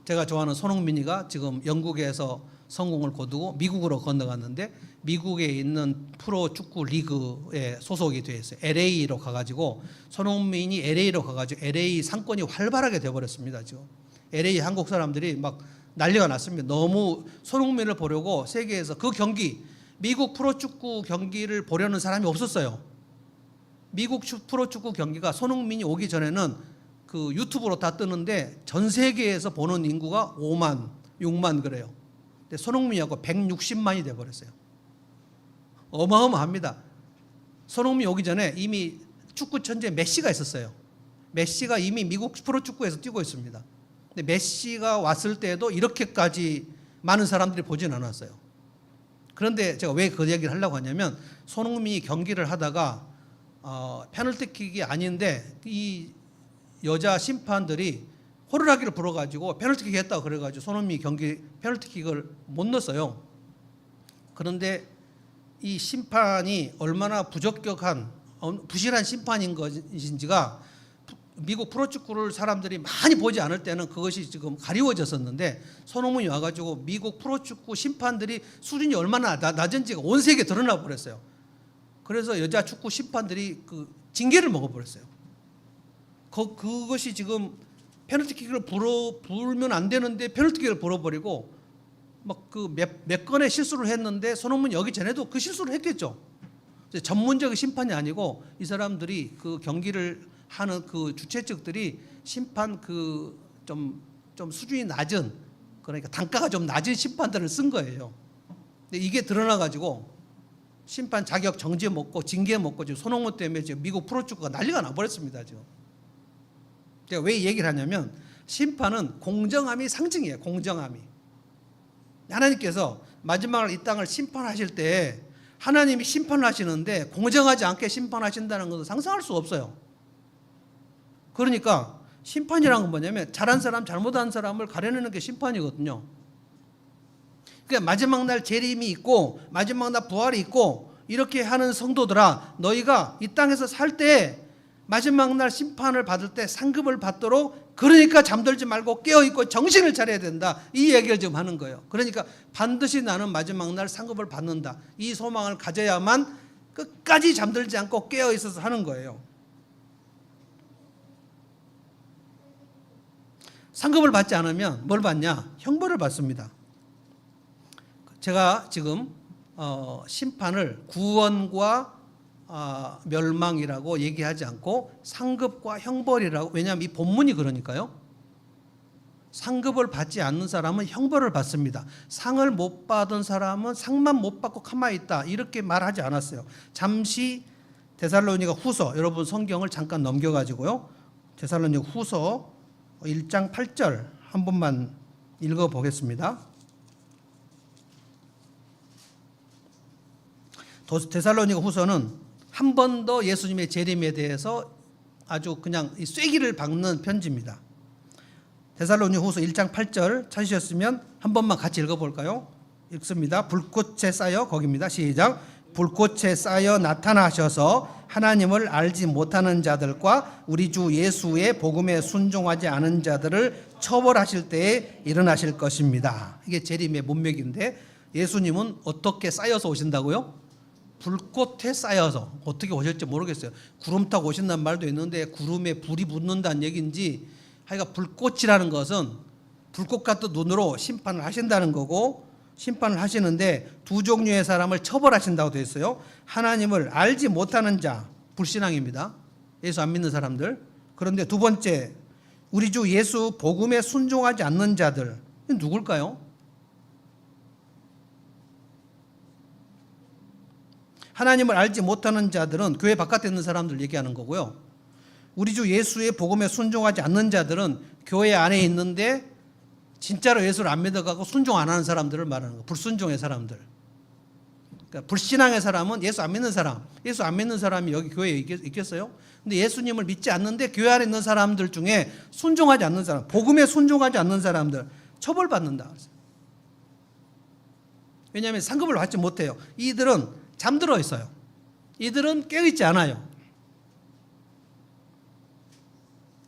Speaker 1: 제가 좋아하는 손흥민이가 지금 영국에서 성공을 거두고 미국으로 건너갔는데, 미국에 있는 프로 축구 리그에 소속이 되어 있어요. LA로 가가지고 손흥민이 LA로 가가지고 LA 상권이 활발하게 되어버렸습니다. 지금 LA 한국 사람들이 막 난리가 났습니다. 너무 손흥민을 보려고 세계에서 그 경기, 미국 프로축구 경기를 보려는 사람이 없었어요. 미국 프로축구 경기가 손흥민이 오기 전에는 그 유튜브로 다 뜨는데 전 세계에서 보는 인구가 5만, 6만 그래요. 근데 손흥민하고 160만이 돼버렸어요. 어마어마합니다. 손흥민이 오기 전에 이미 축구 천재 메시가 있었어요. 메시가 이미 미국 프로축구에서 뛰고 있습니다. 근데 메시가 왔을 때에도 이렇게까지 많은 사람들이 보진 않았어요. 그런데 제가 왜 그 얘기를 하려고 하냐면, 손흥민이 경기를 하다가 페널티킥이 아닌데 이 여자 심판들이 호루라기를 불어가지고 페널티킥 했다고 그래가지고 손흥민이 경기 페널티킥을 못 넣었어요. 그런데 이 심판이 얼마나 부적격한, 부실한 심판인 것인지가 미국 프로축구를 사람들이 많이 보지 않을 때는 그것이 지금 가리워졌었는데, 손흥민이 와가지고 미국 프로축구 심판들이 수준이 얼마나 낮은지가 온 세계에 드러나 버렸어요. 그래서 여자 축구 심판들이 그 징계를 먹어버렸어요. 그것이 지금 페널티킥을 불면 안 되는데 페널티킥을 불어버리고 막 그 몇 건의 실수를 했는데, 손흥민이 여기 전에도 그 실수를 했겠죠. 전문적인 심판이 아니고 이 사람들이 그 경기를 하는 그 주최 측들이 심판 그 좀 수준이 낮은, 그러니까 단가가 좀 낮은 심판들을 쓴 거예요. 근데 이게 드러나가지고 심판 자격 정지 먹고 징계 먹고 지금 손흥민 때문에 지금 미국 프로축구가 난리가 나버렸습니다. 지금 제가 왜 이 얘기를 하냐면, 심판은 공정함이 상징이에요. 공정함이. 하나님께서 마지막으로 이 땅을 심판하실 때 하나님이 심판하시는데 공정하지 않게 심판하신다는 것은 상상할 수 없어요. 그러니까 심판이란 건 뭐냐면 잘한 사람 잘못한 사람을 가려내는 게 심판이거든요. 그러니까 마지막 날 재림이 있고 마지막 날 부활이 있고 이렇게 하는 성도들아, 너희가 이 땅에서 살 때 마지막 날 심판을 받을 때 상급을 받도록, 그러니까 잠들지 말고 깨어있고 정신을 차려야 된다, 이 얘기를 지금 하는 거예요. 그러니까 반드시 나는 마지막 날 상급을 받는다, 이 소망을 가져야만 끝까지 잠들지 않고 깨어있어서 하는 거예요. 상급을 받지 않으면 뭘 받냐? 형벌을 받습니다. 제가 지금 심판을 구원과 멸망이라고 얘기하지 않고 상급과 형벌이라고, 왜냐하면 이 본문이 그러니까요. 상급을 받지 않는 사람은 형벌을 받습니다. 상을 못 받은 사람은 상만 못 받고 가만히 있다, 이렇게 말하지 않았어요. 잠시 데살로니가 후서, 여러분 성경을 잠깐 넘겨가지고요, 데살로니가 후서 1장 8절 한 번만 읽어보겠습니다. 데살로니가 후서는 한 번 더 예수님의 재림에 대해서 아주 그냥 쐐기를 박는 편지입니다. 데살로니가 후서 1장 8절 찾으셨으면 한 번만 같이 읽어볼까요? 읽습니다. 불꽃에 쌓여, 거기입니다. 시작. 불꽃에 쌓여 나타나셔서 하나님을 알지 못하는 자들과 우리 주 예수의 복음에 순종하지 않은 자들을 처벌하실 때에 일어나실 것입니다. 이게 재림의 문맥인데, 예수님은 어떻게 쌓여서 오신다고요? 불꽃에 쌓여서. 어떻게 오실지 모르겠어요. 구름 타고 오신다는 말도 있는데 구름에 불이 붙는다는 얘기인지, 하여간 불꽃이라는 것은 불꽃 같은 눈으로 심판을 하신다는 거고, 심판을 하시는데 두 종류의 사람을 처벌하신다고 되어 있어요. 하나님을 알지 못하는 자, 불신앙입니다. 예수 안 믿는 사람들. 그런데 두 번째, 우리 주 예수 복음에 순종하지 않는 자들. 누굴까요? 하나님을 알지 못하는 자들은 교회 바깥에 있는 사람들 얘기하는 거고요. 우리 주 예수의 복음에 순종하지 않는 자들은 교회 안에 있는데 진짜로 예수를 안 믿어가고 순종 안 하는 사람들을 말하는 거예요. 불순종의 사람들. 그러니까 불신앙의 사람은 예수 안 믿는 사람. 예수 안 믿는 사람이 여기 교회에 있겠어요? 근데 예수님을 믿지 않는데 교회 안에 있는 사람들 중에 순종하지 않는 사람, 복음에 순종하지 않는 사람들 처벌받는다. 왜냐하면 상급을 받지 못해요. 이들은 잠들어 있어요. 이들은 깨어있지 않아요.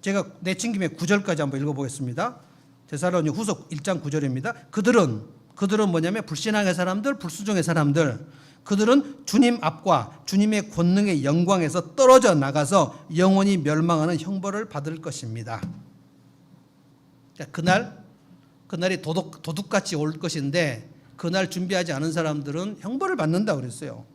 Speaker 1: 제가 내친 김에 9절까지 한번 읽어보겠습니다. 데살로니가 후서 1장 9절입니다. 그들은 뭐냐면 불신앙의 사람들, 불순종의 사람들. 그들은 주님 앞과 주님의 권능의 영광에서 떨어져 나가서 영원히 멸망하는 형벌을 받을 것입니다. 그날이 도둑같이 올 것인데, 그날 준비하지 않은 사람들은 형벌을 받는다고 그랬어요.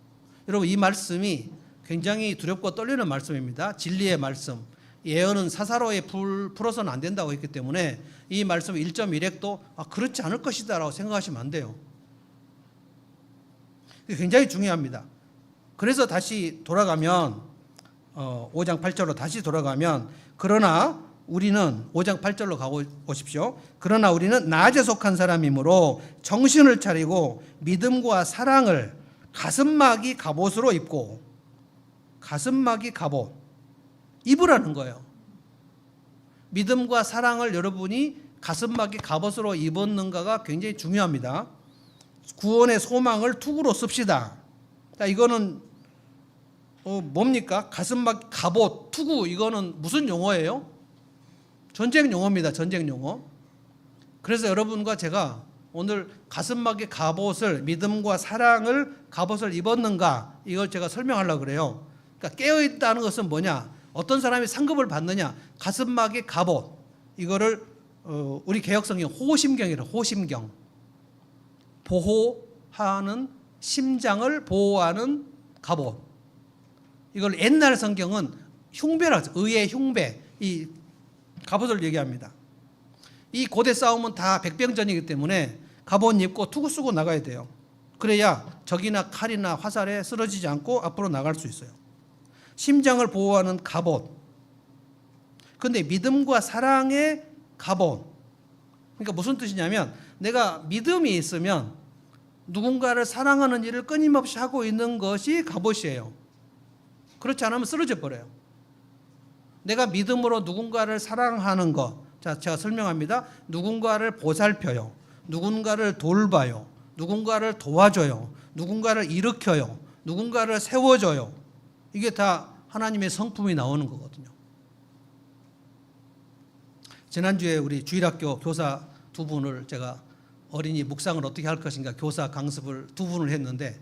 Speaker 1: 여러분, 이 말씀이 굉장히 두렵고 떨리는 말씀입니다. 진리의 말씀. 예언은 사사로에 풀어서는 안 된다고 했기 때문에 이 말씀 1.1핵도 그렇지 않을 것이다 라고 생각하시면 안 돼요. 굉장히 중요합니다. 그래서 다시 돌아가면 5장 8절로 다시 돌아가면, 그러나 우리는 5장 8절로 가고 오십시오. 그러나 우리는 낮에 속한 사람이므로 정신을 차리고 믿음과 사랑을 가슴막이 갑옷으로 입고, 가슴막이 갑옷 입으라는 거예요. 믿음과 사랑을 여러분이 가슴막이 갑옷으로 입었는가가 굉장히 중요합니다. 구원의 소망을 투구로 씁시다. 자, 이거는 뭡니까? 가슴막 갑옷, 투구, 이거는 무슨 용어예요? 전쟁 용어입니다. 전쟁 용어. 그래서 여러분과 제가 오늘 가슴막의 갑옷을, 믿음과 사랑을 갑옷을 입었는가, 이걸 제가 설명하려고 그래요. 그러니까 깨어있다는 것은 뭐냐? 어떤 사람이 상급을 받느냐? 가슴막의 갑옷. 이거를 우리 개혁성경 호심경이라, 호심경. 보호하는, 심장을 보호하는 갑옷. 이걸 옛날 성경은 흉배라고, 의의 흉배, 이 갑옷을 얘기합니다. 이 고대 싸움은 다 백병전이기 때문에 갑옷 입고 투구 쓰고 나가야 돼요. 그래야 적이나 칼이나 화살에 쓰러지지 않고 앞으로 나갈 수 있어요. 심장을 보호하는 갑옷. 그런데 믿음과 사랑의 갑옷. 그러니까 무슨 뜻이냐면, 내가 믿음이 있으면 누군가를 사랑하는 일을 끊임없이 하고 있는 것이 갑옷이에요. 그렇지 않으면 쓰러져 버려요. 내가 믿음으로 누군가를 사랑하는 것. 자, 제가 설명합니다. 누군가를 보살펴요. 누군가를 돌봐요. 누군가를 도와줘요. 누군가를 일으켜요. 누군가를 세워줘요. 이게 다 하나님의 성품이 나오는 거거든요. 지난주에 우리 주일학교 교사 두 분을 제가 어린이 묵상을 어떻게 할 것인가 교사 강습을 두 분을 했는데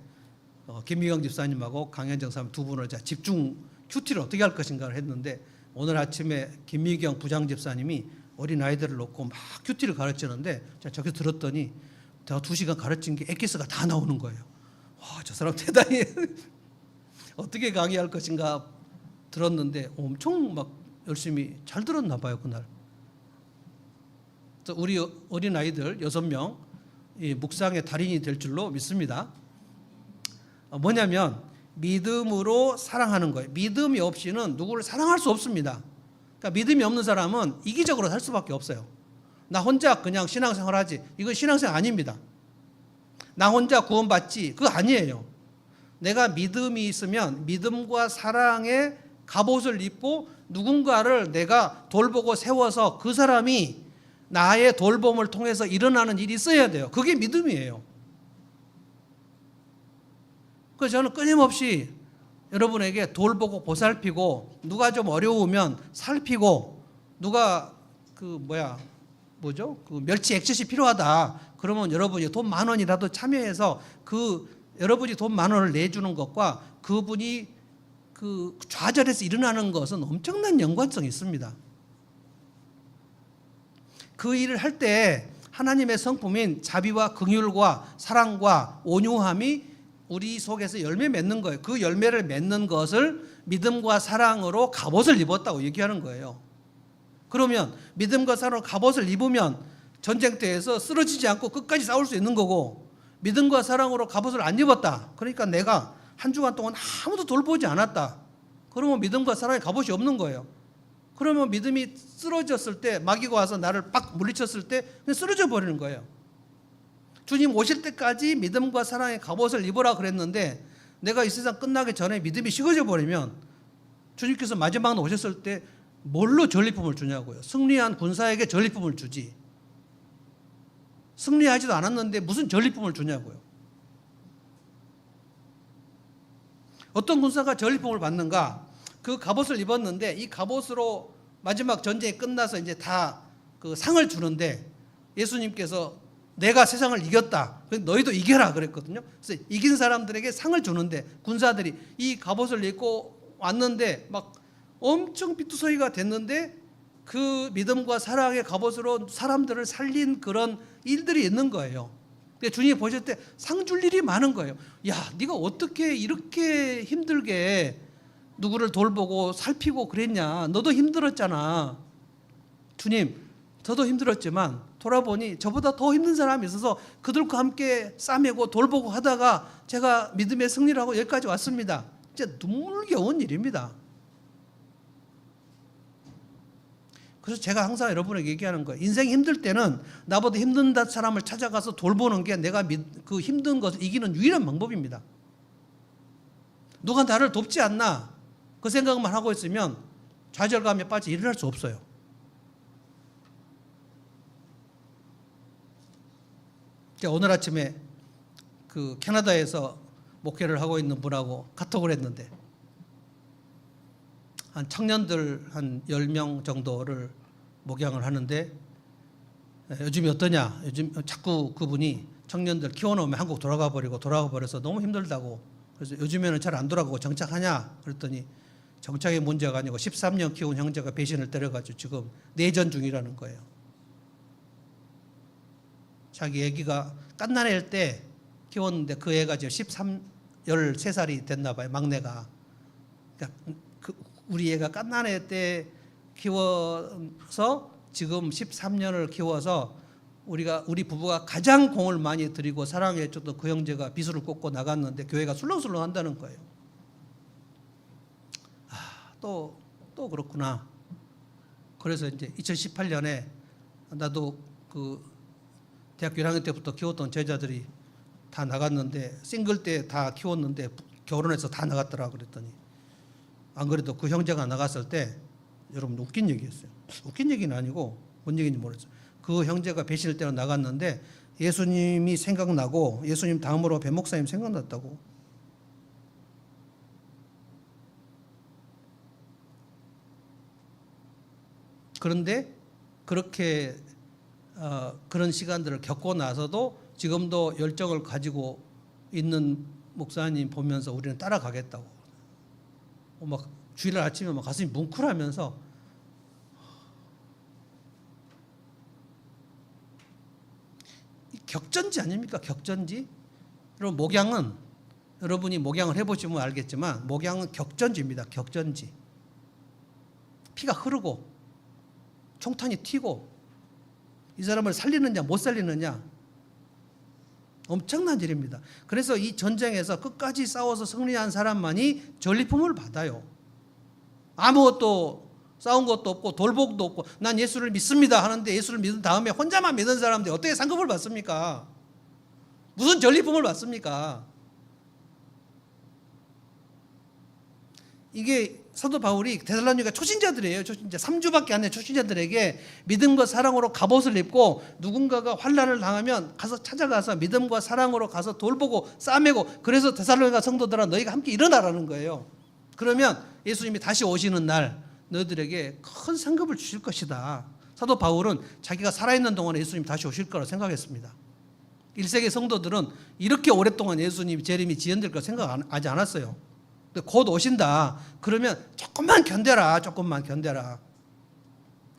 Speaker 1: 김미경 집사님하고 강현정 사님 두 분을 제가 집중 큐티를 어떻게 할 것인가를 했는데 오늘 아침에 김미경 부장 집사님이 어린 아이들을 놓고 막 큐티를 가르치는데 제가 저기 들었더니 제가 2시간 가르친 게 엑기스가 다 나오는 거예요. 와, 저 사람 대단히 어떻게 강의할 것인가 들었는데 엄청 막 열심히 잘 들었나 봐요 그날. 우리 어린 아이들 6명 이 묵상의 달인이 될 줄로 믿습니다. 뭐냐면 믿음으로 사랑하는 거예요. 믿음이 없이는 누구를 사랑할 수 없습니다. 그러니까 믿음이 없는 사람은 이기적으로 살 수밖에 없어요. 나 혼자 그냥 신앙생활하지. 이건 신앙생활 아닙니다. 나 혼자 구원받지. 그거 아니에요. 내가 믿음이 있으면 믿음과 사랑의 갑옷을 입고 누군가를 내가 돌보고 세워서 그 사람이 나의 돌봄을 통해서 일어나는 일이 있어야 돼요. 그게 믿음이에요. 그래서 저는 끊임없이 여러분에게 돌보고 보살피고 누가 좀 어려우면 살피고 누가 그 멸치 액젓이 필요하다. 그러면 여러분이 돈 10,000원이라도 참여해서 그 여러분이 돈 10,000원을 내주는 것과 그분이 그 좌절해서 일어나는 것은 엄청난 연관성이 있습니다. 그 일을 할 때 하나님의 성품인 자비와 긍휼과 사랑과 온유함이 우리 속에서 열매 맺는 거예요. 그 열매를 맺는 것을 믿음과 사랑으로 갑옷을 입었다고 얘기하는 거예요. 그러면 믿음과 사랑으로 갑옷을 입으면 전쟁터에서 쓰러지지 않고 끝까지 싸울 수 있는 거고, 믿음과 사랑으로 갑옷을 안 입었다. 그러니까 내가 한 주간 동안 아무도 돌보지 않았다. 그러면 믿음과 사랑의 갑옷이 없는 거예요. 그러면 믿음이 쓰러졌을 때, 마귀가 와서 나를 빡 물리쳤을 때 그냥 쓰러져 버리는 거예요. 주님 오실 때까지 믿음과 사랑의 갑옷을 입으라 그랬는데 내가 이 세상 끝나기 전에 믿음이 식어져 버리면 주님께서 마지막으로 오셨을 때 뭘로 전리품을 주냐고요. 승리한 군사에게 전리품을 주지. 승리하지도 않았는데 무슨 전리품을 주냐고요. 어떤 군사가 전리품을 받는가? 그 갑옷을 입었는데 이 갑옷으로 마지막 전쟁이 끝나서 이제 다 그 상을 주는데 예수님께서 내가 세상을 이겼다. 너희도 이겨라 그랬거든요. 그래서 이긴 사람들에게 상을 주는데 군사들이 이 갑옷을 입고 왔는데 막 엄청 피투성이가 됐는데 그 믿음과 사랑의 갑옷으로 사람들을 살린 그런 일들이 있는 거예요. 주님이 보실 때 상 줄 일이 많은 거예요. 야, 네가 어떻게 이렇게 힘들게 누구를 돌보고 살피고 그랬냐. 너도 힘들었잖아. 주님, 저도 힘들었지만 돌아보니 저보다 더 힘든 사람이 있어서 그들과 함께 싸매고 돌보고 하다가 제가 믿음의 승리를 하고 여기까지 왔습니다. 진짜 눈물겨운 일입니다. 그래서 제가 항상 여러분에게 얘기하는 거예요. 인생이 힘들 때는 나보다 힘든 사람을 찾아가서 돌보는 게 내가 그 힘든 것을 이기는 유일한 방법입니다. 누가 나를 돕지 않나 그 생각만 하고 있으면 좌절감에 빠져 일어날 수 없어요. 오늘 아침에 그 캐나다에서 목회를 하고 있는 분하고 카톡을 했는데 한 청년들 한 10명 정도를 목양을 하는데 요즘이 어떠냐. 요즘 자꾸 그분이 청년들 키워놓으면 한국 돌아가 버려서 너무 힘들다고. 그래서 요즘에는 잘 안 돌아가고 정착하냐 그랬더니 정착의 문제가 아니고 13년 키운 형제가 배신을 때려가지고 지금 내전 중이라는 거예요. 자기 애기가 갓난아일 때 키웠는데 그 애가 지금 13살이 됐나 봐요. 막내가. 그러니까 우리 애가 갓난아일 때 키워서 지금 13년을 키워서 우리 부부가 가장 공을 많이 들이고 사랑해줬던 그 형제가 비수를 꽂고 나갔는데 교회가 술렁술렁 한다는 거예요. 또 그렇구나. 그래서 이제 2018년에 나도 그 대학교 1학년 때부터 키웠던 제자들이 다 나갔는데 싱글 때 다 키웠는데 결혼해서 다 나갔더라 그랬더니 안 그래도 그 형제가 나갔을 때 여러분 웃긴 얘기였어요. 웃긴 얘기는 아니고 뭔 얘기인지 모르겠어요. 그 형제가 배신을 때로 나갔는데 예수님이 생각나고 예수님 다음으로 배 목사님 생각났다고. 그런데 그렇게 그런 시간들을 겪고 나서도 지금도 열정을 가지고 있는 목사님 보면서 우리는 따라가겠다고. 막 주일날 아침에 막 가슴이 뭉클하면서 격전지 아닙니까? 격전지. 여러분 목양은 여러분이 목양을 해보시면 알겠지만 목양은 격전지입니다. 격전지. 피가 흐르고 총탄이 튀고 이 사람을 살리느냐 못 살리느냐 엄청난 일입니다. 그래서 이 전쟁에서 끝까지 싸워서 승리한 사람만이 전리품을 받아요. 아무것도 싸운 것도 없고 돌복도 없고 난 예수를 믿습니다 하는데 예수를 믿은 다음에 혼자만 믿은 사람들이 어떻게 상급을 받습니까? 무슨 전리품을 받습니까? 이게 사도 바울이 데살로니가 초신자들이에요. 초신자 3주밖에 안 된 초신자들에게 믿음과 사랑으로 갑옷을 입고 누군가가 환난을 당하면 가서 찾아가서 믿음과 사랑으로 가서 돌보고 싸매고 그래서 데살로니가 성도들아 너희가 함께 일어나라는 거예요. 그러면 예수님이 다시 오시는 날 너희들에게 큰 상급을 주실 것이다. 사도 바울은 자기가 살아있는 동안에 예수님 다시 오실 거라 생각했습니다. 1세기 성도들은 이렇게 오랫동안 예수님 재림이 지연될 거 생각하지 않았어요. 곧 오신다. 그러면 조금만 견뎌라. 조금만 견뎌라.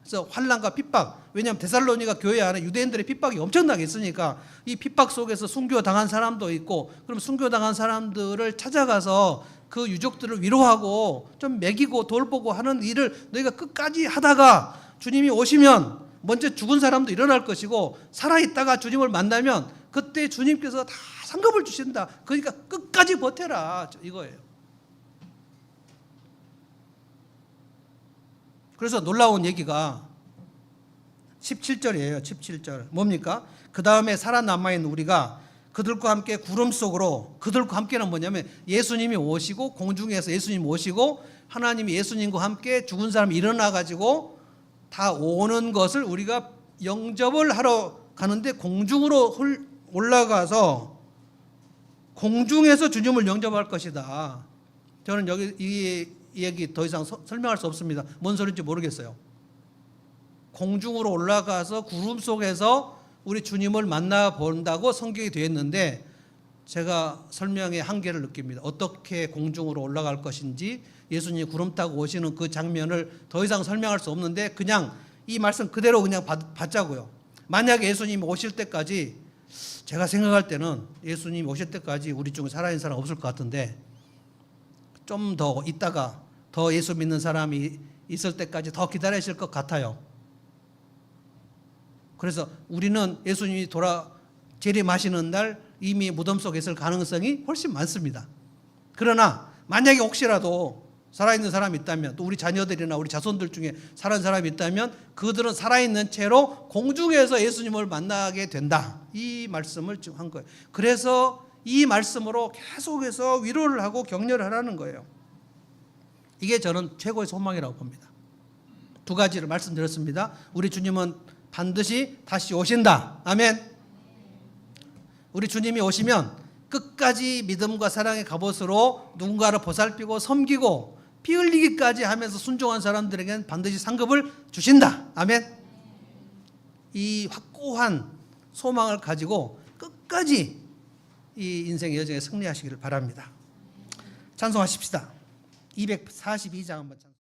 Speaker 1: 그래서 환난과 핍박. 왜냐하면 데살로니가 교회 안에 유대인들의 핍박이 엄청나게 있으니까 이 핍박 속에서 순교당한 사람도 있고 그럼 순교당한 사람들을 찾아가서 그 유족들을 위로하고 좀 먹이고 돌보고 하는 일을 너희가 끝까지 하다가 주님이 오시면 먼저 죽은 사람도 일어날 것이고 살아있다가 주님을 만나면 그때 주님께서 다 상급을 주신다. 그러니까 끝까지 버텨라. 이거예요. 그래서 놀라운 얘기가 17절이에요. 17절. 뭡니까? 그 다음에 살아남아있는 우리가 그들과 함께 구름 속으로, 그들과 함께는 뭐냐면 예수님이 오시고 공중에서 예수님 오시고 하나님이 예수님과 함께 죽은 사람이 일어나가지고 다 오는 것을 우리가 영접을 하러 가는데 공중으로 올라가서 공중에서 주님을 영접할 것이다. 저는 여기 이 얘기 더 이상 설명할 수 없습니다. 뭔 소리인지 모르겠어요. 공중으로 올라가서 구름 속에서 우리 주님을 만나본다고 성경이 되어 있는데 제가 설명의 한계를 느낍니다. 어떻게 공중으로 올라갈 것인지 예수님이 구름 타고 오시는 그 장면을 더 이상 설명할 수 없는데 그냥 이 말씀 그대로 그냥 받자고요. 만약에 예수님이 오실 때까지 제가 생각할 때는 예수님이 오실 때까지 우리 중에 살아있는 사람 없을 것 같은데 좀 더 있다가 더 예수 믿는 사람이 있을 때까지 더 기다리실 것 같아요. 그래서 우리는 예수님이 재림하시는 날 이미 무덤 속에 있을 가능성이 훨씬 많습니다. 그러나 만약에 혹시라도 살아있는 사람이 있다면 또 우리 자녀들이나 우리 자손들 중에 살아있는 사람이 있다면 그들은 살아있는 채로 공중에서 예수님을 만나게 된다. 이 말씀을 지금 한 거예요. 그래서 이 말씀으로 계속해서 위로를 하고 격려를 하라는 거예요. 이게 저는 최고의 소망이라고 봅니다. 두 가지를 말씀드렸습니다. 우리 주님은 반드시 다시 오신다. 아멘. 우리 주님이 오시면 끝까지 믿음과 사랑의 갑옷으로 누군가를 보살피고 섬기고 피 흘리기까지 하면서 순종한 사람들에게는 반드시 상급을 주신다. 아멘. 이 확고한 소망을 가지고 끝까지 이 인생의 여정에 승리하시기를 바랍니다. 찬송하십시다. 242장 한번 찬송.